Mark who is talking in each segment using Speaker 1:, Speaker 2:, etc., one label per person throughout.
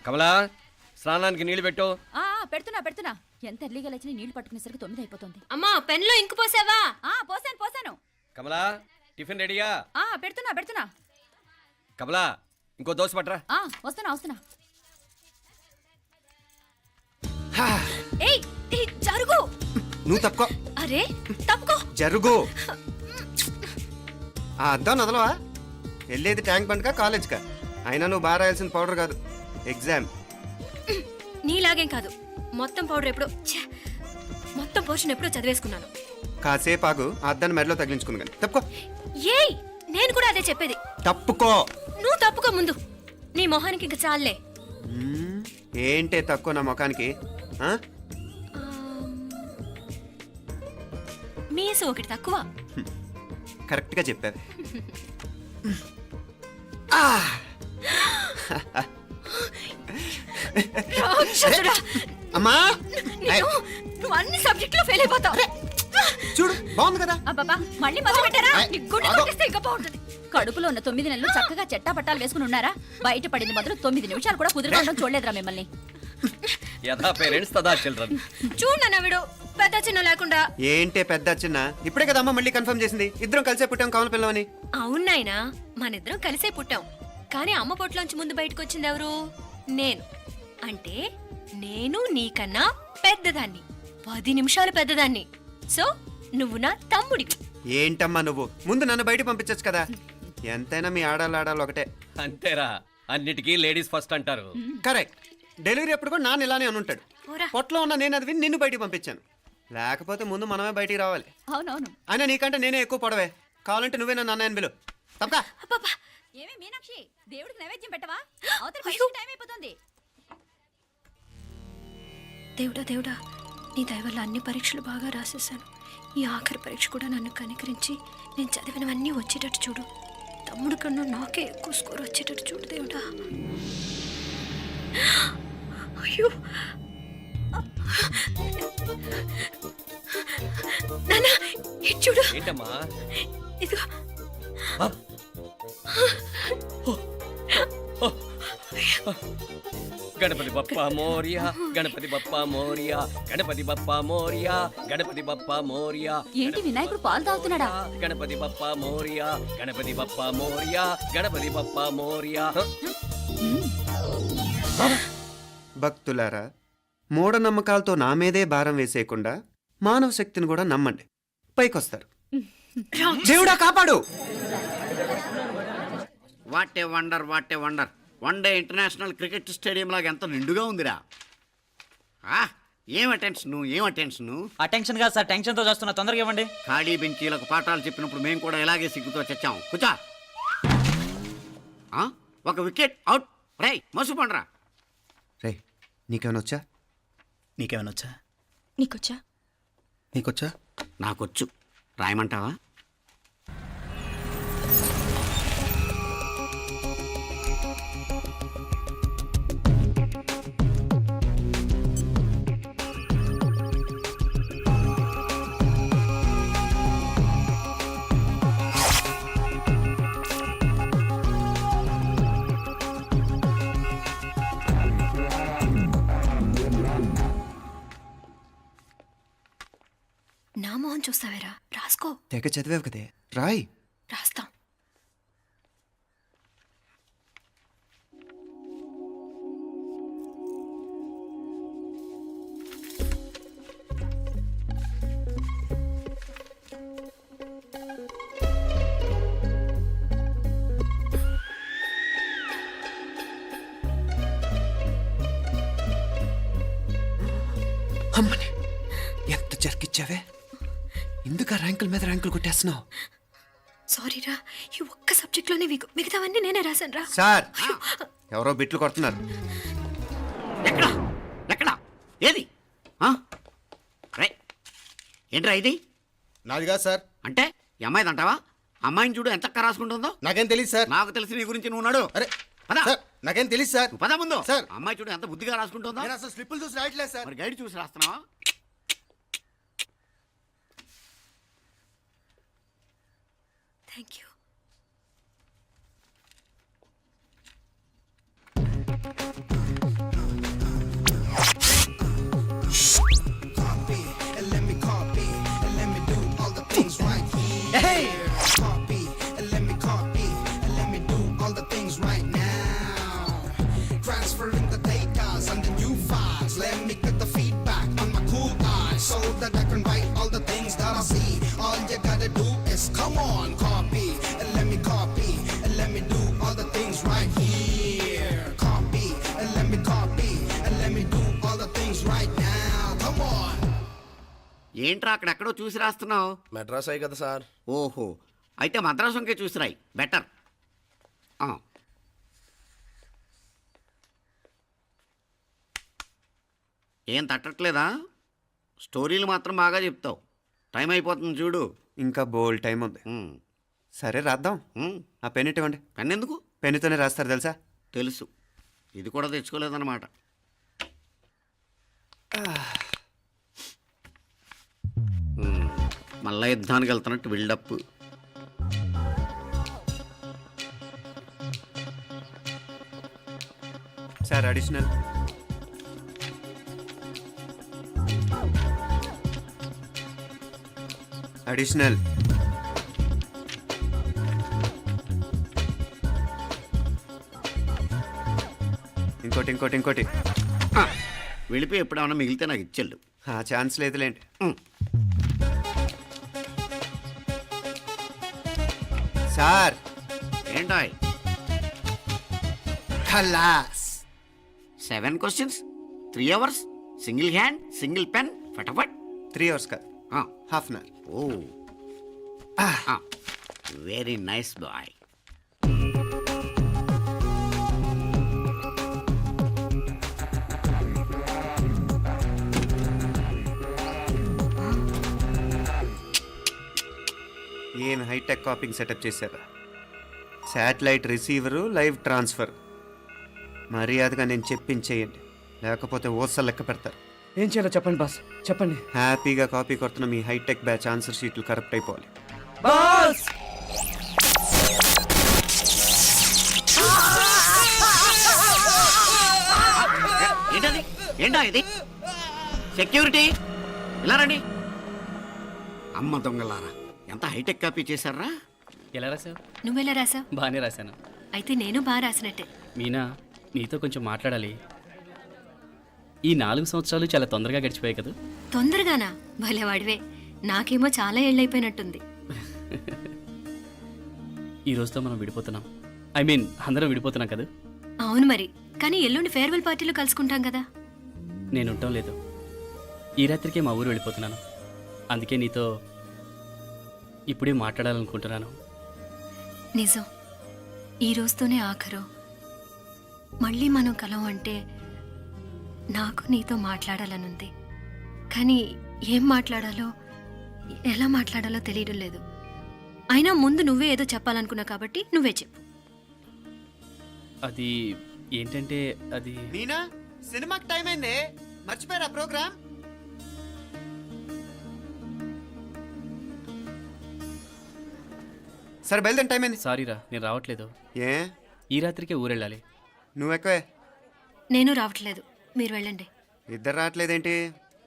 Speaker 1: కమలా స్నానానికి నీళ్లు పెట్టు.
Speaker 2: పెడుతున్నా ఎంత ఎర్లీగా లేచిన నీళ్లు పట్టుకునేసరికి 9 అయిపోతుంది.
Speaker 3: అమ్మా పెన్లో ఇంకు పోసావా?
Speaker 2: పోసాను.
Speaker 1: కమలా టిఫిన్ రెడీయా?
Speaker 2: పెడుతున్నా.
Speaker 1: కమలా ఇంకో దోశ పట్రా.
Speaker 2: వస్తున్నా. ఏయ్ జరుగు.
Speaker 4: నువ్వు తప్పుకో.
Speaker 2: అరే తప్పుకో.
Speaker 4: జరుగు. అద్దం నదలవా? వెళ్ళేది ట్యాంక్ బండ్కా కాలేజ్కా? అయినా నువ్వు బాగా రాయాల్సిన పౌడర్ కాదు, ఎగ్జామ్.
Speaker 3: నీలాగేం కాదు, మొత్తం పౌడర్ ఎప్పుడో మొత్తం పోర్షన్ ఎప్పుడో చదివేసుకున్నాను.
Speaker 4: కాసేపు ఆగు, ఆ అద్దాన్ని మెడలో తగిలించుకుంది కానీ. తప్పుకో.
Speaker 3: ఏయ్ నేను కూడా అదే చెప్పేది.
Speaker 4: తప్పుకో.
Speaker 3: నువ్వు తప్పుకో ముందు. నీ మొహానికి ఇంక చాలే.
Speaker 4: ఏంటే తక్కువ నా ముఖానికి?
Speaker 3: మీసు ఒకటి తక్కువ.
Speaker 4: కరెక్ట్గా చెప్పావు. అమ్మా
Speaker 2: నువ్వు అన్ని సబ్జెక్టులో ఫెయిల్ అయిపోతావు.
Speaker 4: చూడు బాగుంది కదా.
Speaker 2: అబ్బబ్బా మళ్ళీ మొదలు పెట్టారా? ఇంకా బాగుంటుంది. కడుపులో ఉన్న 9 నెలలు చక్కగా చెట్టా పట్టాలు వేసుకుని ఉన్నారా? బయట పడింది మొదలు 9 నిమిషాలు కూడా కుదురుకోవడం చూడలేదురా మిమ్మల్ని.
Speaker 1: యథా పేరెంట్స్ తదా చిల్డ్రన్.
Speaker 3: చూడన్నా వీడు పెద్ద చిన్న లేకుండా.
Speaker 4: ఏంటే పెద్ద చిన్న? ఇప్పుడే కదా అమ్మ మళ్ళీ కన్ఫర్మ్ చేసింది ఇద్దరం కలిసే పుట్టాం కమల పిల్లవని.
Speaker 3: అవునాయినా మనిద్దరం కలిసే పుట్టాం, కానీ అమ్మ పొట్లోంచి ముందు బయటకు వచ్చింది ఎవరు? నేను. అంటే నేను నీకన్నా పెద్దదాన్ని, 10 నిమిషాలు పెద్దదాన్ని. సో నువ్వు నా తమ్ముడివి.
Speaker 4: ఏంటమ్మా నువ్వు? ముందు నన్ను బయట పంపించచ్చు కదా. ఎంతైనా మీ ఆడాలు ఒకటే.
Speaker 1: అంతేరా, అన్నిటికీ లేడీస్ ఫస్ట్ అంటారు.
Speaker 4: కరెక్ట్. డెలివరీ అప్పుడు కూడా నాన్న ఇలానే అనుంటాడు. పొట్టలో ఉన్న నేను అది విని నిన్ను బయటికి పంపించాను. లేకపోతే ముందు మనమే బయటికి రావాలి.
Speaker 2: అవునవును.
Speaker 4: అయినా నీకంటే నేనే ఎక్కువ పొడవే. కావాలంటే నువ్వే నన్ను అన్నయ్యను పిలు. తప్పకా.
Speaker 2: ఏమి మీనాక్షి, దేవుడికి నైవేద్యం పెట్టవా? టైం అయిపోతుంది.
Speaker 3: దేవుడా నీ దయ వల్ల అన్ని పరీక్షలు బాగా రాసేసాను. ఈ ఆఖరి పరీక్ష కూడా నన్ను కనికరించి నేను చదివినవన్నీ వచ్చేటట్టు చూడు. తమ్ముడు కన్నా నాకే ఎక్కువ స్కోర్ వచ్చేటట్టు చూడు దేవుడా. అయ్యో నాన్న ఇది చూడు.
Speaker 1: ఏంటమ్మా?
Speaker 3: ఇదిగో.
Speaker 1: గణపతి బప్పా మోరియా, గణపతి బప్పా మోరియా, గణపతి బప్పా మోరియా, గణపతి బప్పా మోరియా.
Speaker 2: ఏంటి వినాయకుడు పాలు తాగుతున్నాడా?
Speaker 1: గణపతి బప్పా మోరియా, గణపతి బప్పా మోరియా, గణపతి బప్పా మోరియా.
Speaker 4: భక్తులారా, మూఢనమ్మకాలతో నా మీదే భారం వేసేయకుండా మానవ శక్తిని కూడా నమ్మండి, పైకొస్తారు. దేవుడా కాపాడు.
Speaker 5: What a wonder, what a wonder. One day international cricket stadium లాగా ఎంత నిండుగా ఉందిరా. ఏం అటెన్షన్?
Speaker 6: అటెన్షన్ కాదు సార్, టెన్షన్తో చేస్తున్నా. తొందరగా ఇవ్వండి.
Speaker 5: ఖాళీ బెంచీలకు పాఠాలు చెప్పినప్పుడు మేము కూడా ఇలాగే సిగ్గుతో చచ్చాం. కూర్చో. ఒక వికెట్ అవుట్. రేయ్ మసు పండ్రా.
Speaker 4: రే నీకేమైనా వచ్చా?
Speaker 6: నీకేమైనా వచ్చా?
Speaker 4: నీకొచ్చా?
Speaker 5: నాకొచ్చు. రాయమంటావా?
Speaker 3: నా మొహం చూస్తావేరా? రాసుకో.
Speaker 4: తెగ చదివావు కదే, రాయ్.
Speaker 3: రాస్తాం.
Speaker 4: అమ్మని ఎంత జరికిచ్చావే. ఎందుకు ర్యాంకుల మీద ర్యాంకులు కొట్టేస్తున్నావు?
Speaker 3: సారీరా, ఈ ఒక్క సబ్జెక్ట్లోనే మిగతావన్నీ నేనే రాశాను రా.
Speaker 4: సార్ ఎవరో బిట్లు కొడుతున్నారు.
Speaker 5: ఎక్కడ ఏది? ఏంట్రా ఇది?
Speaker 7: నాది కాదు సార్.
Speaker 5: అంటే ఈ అమ్మాయిది అంటావా? అమ్మాయిని చూడు ఎంత రాసుకుంటుందో.
Speaker 7: నాకేం తెలియదు సార్.
Speaker 5: నాకు తెలిసి నీ గురించి నువ్వు నాడు.
Speaker 7: అరే
Speaker 5: పదా.
Speaker 7: సార్ నాకేం తెలియదు సార్.
Speaker 5: పద ముందు.
Speaker 7: సార్
Speaker 5: అమ్మాయి చూడు ఎంత బుద్ధిగా రాసుకుంటుందో.
Speaker 7: నేను అసలు స్లిప్పులు చూసి రాయట్లేదు సార్.
Speaker 5: మరి గైడ్ చూసి రాస్తున్నావా?
Speaker 3: Thank you.
Speaker 8: transferring the data and the new files. Let me get the feedback on my cool eyes so that I can write all the things that I see. All you gotta do is come on, copy, and let me copy, and let me do all the things right here. Copy, and let me copy, and let me do all the things right now. Come on.
Speaker 5: ఏంట్రా అక్కడెక్కడో చూసి రాస్తున్నావు?
Speaker 7: మెడ్రాస్ అయ్యి కదా sir.
Speaker 5: ఓహో, అయితే మద్రాసు వంకే చూసి రాయి, better. ఏం తట్టట్లేదా? స్టోరీలు మాత్రం బాగా చెప్తావు. టైం అయిపోతుంది చూడు.
Speaker 4: ఇంకా బోల్ టైం ఉంది. సరే రాద్దాం. ఆ పెన్ ఇవ్వండి.
Speaker 5: పెన్ ఎందుకు?
Speaker 4: పెన్నుతోనే రాస్తారు తెలుసా?
Speaker 5: తెలుసు. ఇది కూడా తెచ్చుకోలేదన్నమాట. మళ్ళా యుద్ధానికి వెళ్తున్నట్టు బిల్డప్.
Speaker 4: Sir additional. అడిషనల్. ఇంకోటి ఇంకోటి ఇంకోటి.
Speaker 5: వెళ్ళిపోయి ఎప్పుడేమన్నా మిగిలితే నాకు ఇచ్చెళ్ళు.
Speaker 4: ఆ ఛాన్స్ లేదులేండి. సార్
Speaker 5: ఏంటాయ్?
Speaker 4: ఖలాస్.
Speaker 5: 7 questions, 3 hours, single hand, single pen, ఫటాఫట్.
Speaker 4: 3 hours కాదు, half an hour.
Speaker 5: Oh, very nice boy.
Speaker 4: ఏం హైటెక్ కాపింగ్ సెటప్ చేశారా? Satellite receiver, live transfer. మర్యాదగా నేను చెప్పించేయండి, లేకపోతే ఓసలు లెక్క పెడతారు.
Speaker 1: ఏం చేయాలో చెప్పండి బాస్, చెప్పండి.
Speaker 4: హ్యాపీగా కాపీ కొడుతున్న మీ హైటెక్ బ్యాచ్ ఆన్సర్ షీట్లు కరెక్ట్ అయిపోవాలి.
Speaker 1: బాస్
Speaker 5: ఏంటది? ఏంటా ఇది? సెక్యూరిటీ ఇలా రండి. అమ్మ దొంగలారా, ఎంత హైటెక్ కాపీ చేశారా?
Speaker 1: ఎలా రాసావు?
Speaker 3: నువ్వెలా రాసావు?
Speaker 1: బాగానే రాశాను.
Speaker 3: అయితే నేను బాగా రాసినట్టే.
Speaker 1: మీనా, నీతో కొంచెం మాట్లాడాలి. ఈ 4 సంవత్సరాలు చాలా తొందరగా గడిచిపోయాయి కదా.
Speaker 3: తొందరగానా? భలేవాడివే. నాకేమో చాలా ఏళ్ళైపోయినట్టుంది.
Speaker 1: ఈ రోజుతో మనం విడిపోతున్నాం. ఐ మీన్ అందరం విడిపోతున్నాం కదా.
Speaker 3: అవును మరి, కానీ ఎల్లుండి ఫేర్వెల్ పార్టీలో కలుసుకుంటాం కదా.
Speaker 1: నేను ఉండటం లేదు. ఈ రాత్రికే మా ఊరు వెళ్ళిపోతున్నాను. అందుకే నీతో ఇప్పుడే మాట్లాడాలనుకుంటున్నాను.
Speaker 3: నిజం, ఈ రోజుతోనే ఆఖరు. మళ్ళీ మనం కలం అంటే నాకు నీతో మాట్లాడాలనుంది. కానీ ఏం మాట్లాడాలో, ఎలా మాట్లాడాలో తెలియడం లేదు. అయినా ముందు నువ్వే ఏదో చెప్పాలనుకున్నా కాబట్టి నువ్వే చెప్పు.
Speaker 1: అది ఏంటంటే అది
Speaker 4: మీనా, సినిమాకి టైం అయింది, మర్చిపోయారా ప్రోగ్రామ్? సరే బయలుదేరి, టైం అయింది.
Speaker 1: సారీరా, నేను రావట్లేదు.
Speaker 4: ఏ?
Speaker 1: ఈ రాత్రికే ఊరెళ్ళాలి.
Speaker 4: నువ్వు ఎక్కువే.
Speaker 3: నేను రావట్లేదు, మీరు వెళ్ళండి.
Speaker 4: ఇద్దరు రావట్లేదేంటి?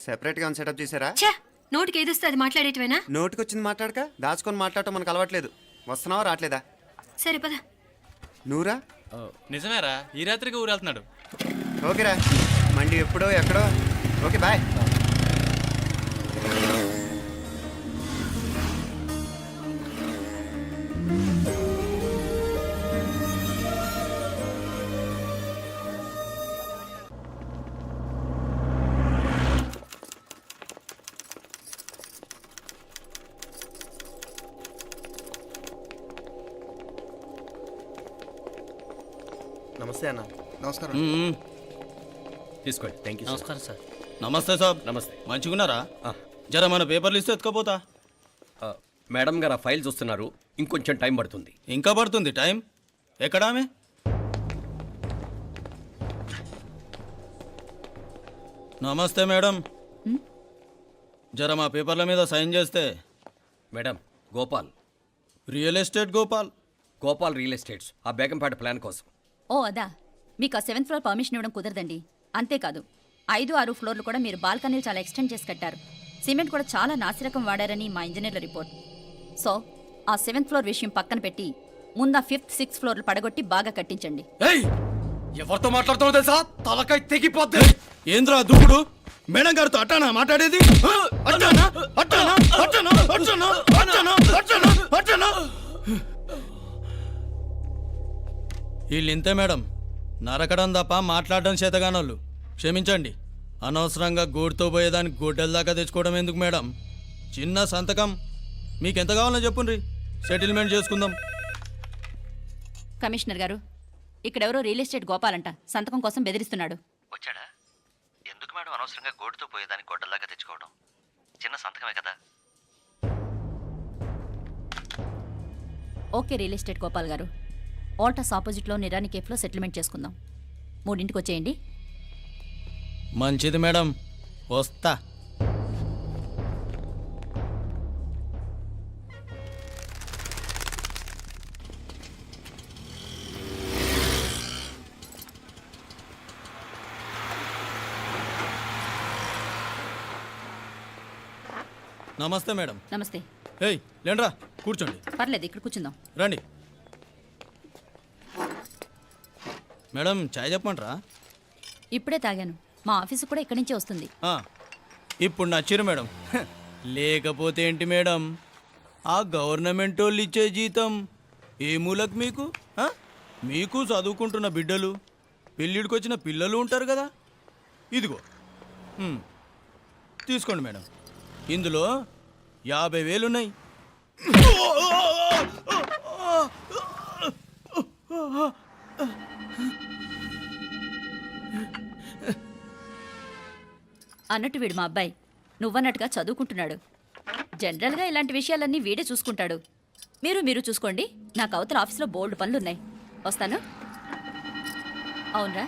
Speaker 4: సెపరేట్గా సెటప్ చేశారా?
Speaker 3: ఛే, నోటికి ఏదొస్తే అది మాట్లాడేటివేనా?
Speaker 4: నోటికి వచ్చింది మాట్లాడక దాచుకొని మాట్లాడటం మనకు అలవాట్లేదు. వస్తున్నావా రావట్లేదా?
Speaker 3: సరే పద.
Speaker 4: నువ్వురా.
Speaker 9: నిజమేరా, ఈ రాత్రికి ఊరు వెళ్తున్నాడు.
Speaker 4: ఓకేరా, మండి ఎప్పుడో ఎక్కడో. Okay bye.
Speaker 7: నమస్తే అన్న.
Speaker 9: నమస్కారం.
Speaker 1: తీసుకోండి. Thank you.
Speaker 6: నమస్కారం సార్.
Speaker 9: నమస్తే సాబ్.
Speaker 1: నమస్తే.
Speaker 9: మంచిగున్నారా? జర మన పేపర్లు ఇస్తే ఎత్తుకోపోతా.
Speaker 1: మేడం గారు ఆ ఫైల్ చూస్తున్నారు, ఇంకొంచెం టైం పడుతుంది.
Speaker 9: ఇంకా పడుతుంది టైం? ఎక్కడా ఆమె? నమస్తే మేడం, జర మా పేపర్ల మీద సైన్ చేస్తే.
Speaker 1: Madam, Gopal.
Speaker 9: Real estate Gopal.
Speaker 1: Gopal real estates, ఆ బేగంపేట ప్లాన్ కోసం.
Speaker 2: ఓ అదా, మీకు ఆ 7th ఫ్లోర్ పర్మిషన్ ఇవ్వడం కుదరదండి. అంతేకాదు 5, 6 ఫ్లోర్లు కూడా మీరు బాల్కనీలు చాలా ఎక్స్టెండ్ చేసి కట్టారు. సిమెంట్ కూడా చాలా నాసిరకం వాడారని మా ఇంజనీర్ల రిపోర్ట్. సో ఆ 7th ఫ్లోర్ విషయం పక్కన పెట్టి ముందు ఆ 5th, 6th ఫ్లోర్లు పడగొట్టి బాగా కట్టించండి.
Speaker 1: ఏయ్,
Speaker 7: ఎవరితో మాట్లాడుతావు తెలుసా తలకాయ తెగిపోద్ది.
Speaker 9: ఏంద్రా దూకుడు? మేడం గారితో అట్టానా మాట్లాడేది? అట్టానా అట్టానా అట్టానా అట్టానా అట్టానా అట్టానా అట్టానా? వీళ్ళు ఇంతే మేడం, నరకడం తప్ప మాట్లాడడం చేతగానోళ్ళు. క్షమించండి, అనవసరంగా గోడుతో పోయేదానికి గొడ్డల దాకా తెచ్చుకోవడం ఎందుకు మేడం? చిన్న సంతకం మీకెంత కావాలో చెప్పుండ్రి, సెటిల్మెంట్ చేసుకుందాం.
Speaker 2: కమిషనర్ గారు, ఇక్కడెవరో రియల్ ఎస్టేట్ గోపాలంట సంతకం కోసం బెదిరిస్తున్నాడు.
Speaker 10: వచ్చాడా? ఎందుకు మేడం అనవసరంగా గోడుతో పోయేదానికి గొడ్డలాగా తెచ్చుకోవడం? చిన్న సంతకమే కదా.
Speaker 2: ఓకే రియల్ ఎస్టేట్ గోపాల్ గారు, ఆల్టాస్ ఆపోజిట్లో నిరాని కేఫ్లో సెటిల్మెంట్ చేసుకుందాం. 3ంటికి వచ్చేయండి.
Speaker 9: మంచిది మేడం, వస్తా. నమస్తే మేడం.
Speaker 2: నమస్తే.
Speaker 9: ఏయ్ లేండ్రా, కూర్చోండి.
Speaker 2: పర్లేదు, ఇక్కడ కూర్చుందాం.
Speaker 9: రండి మేడం, చాయ్ చెప్పమంటారా?
Speaker 2: ఇప్పుడే తాగాను. మా ఆఫీసు కూడా ఇక్కడి నుంచే వస్తుంది.
Speaker 9: ఇప్పుడు నచ్చిరు మేడం. లేకపోతే ఏంటి మేడం, ఆ గవర్నమెంట్ వాళ్ళు ఇచ్చే జీతం ఏ మూలకు మీకు? మీకు చదువుకుంటున్న బిడ్డలు, పెళ్ళిడికి వచ్చిన పిల్లలు ఉంటారు కదా. ఇదిగో తీసుకోండి మేడం, ఇందులో 50,000 ఉన్నాయి.
Speaker 2: అన్నట్టు వీడు మా అబ్బాయి నువ్వన్నట్టుగా చదువుకుంటున్నాడు. జనరల్గా ఇలాంటి విషయాలన్నీ వీడే చూసుకుంటాడు. మీరు చూసుకోండి. నాకు అవతల ఆఫీస్లో బోల్డ్ పనులున్నాయి. వస్తాను. అవునరా,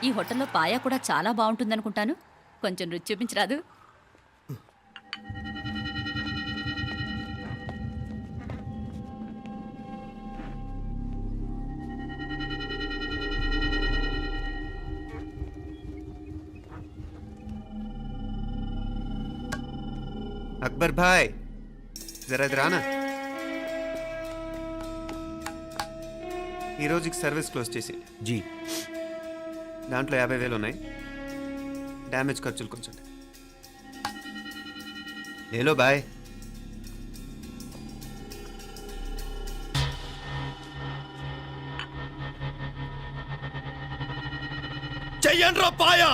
Speaker 2: ఈ హోటల్లో పాయా కూడా చాలా బాగుంటుందనుకుంటాను. కొంచెం రుచి చూపించరాదు?
Speaker 4: అక్బర్ భాయ్, జరా ఇది రానా. ఈ రోజుకి సర్వీస్ క్లోజ్ చేసి
Speaker 6: జీ.
Speaker 4: దాంట్లో 50,000 ఉన్నాయి. డ్యామేజ్ ఖర్చులు కొంచెం లేలో బాయ్.
Speaker 9: చెయ్యండి రా పాయా.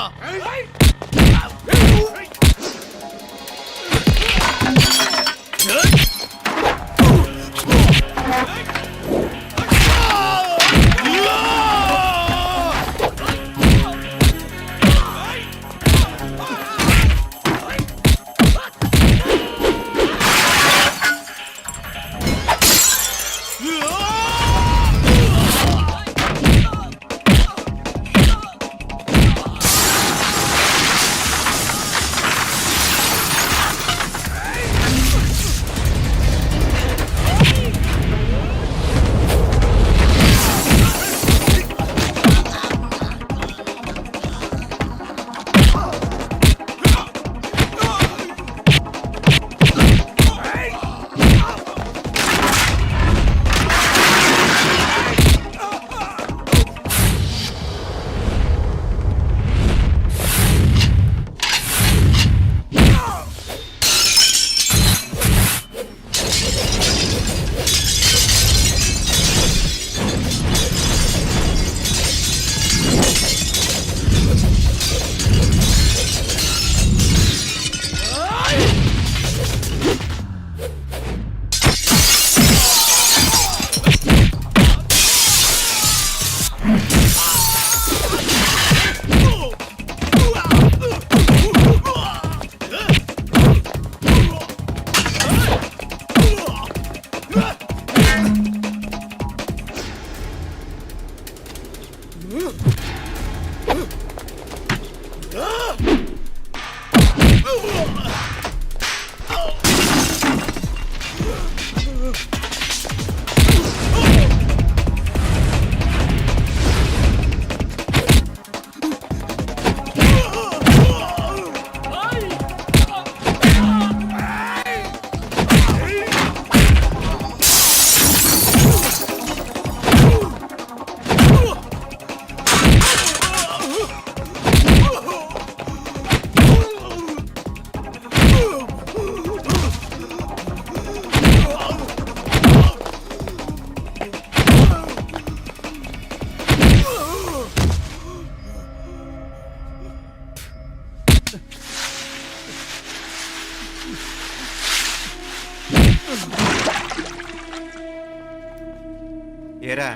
Speaker 4: ఏరా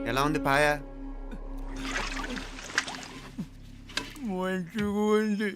Speaker 4: ఎలా ఉంది పాయా?
Speaker 9: మంచిగా ఉంది.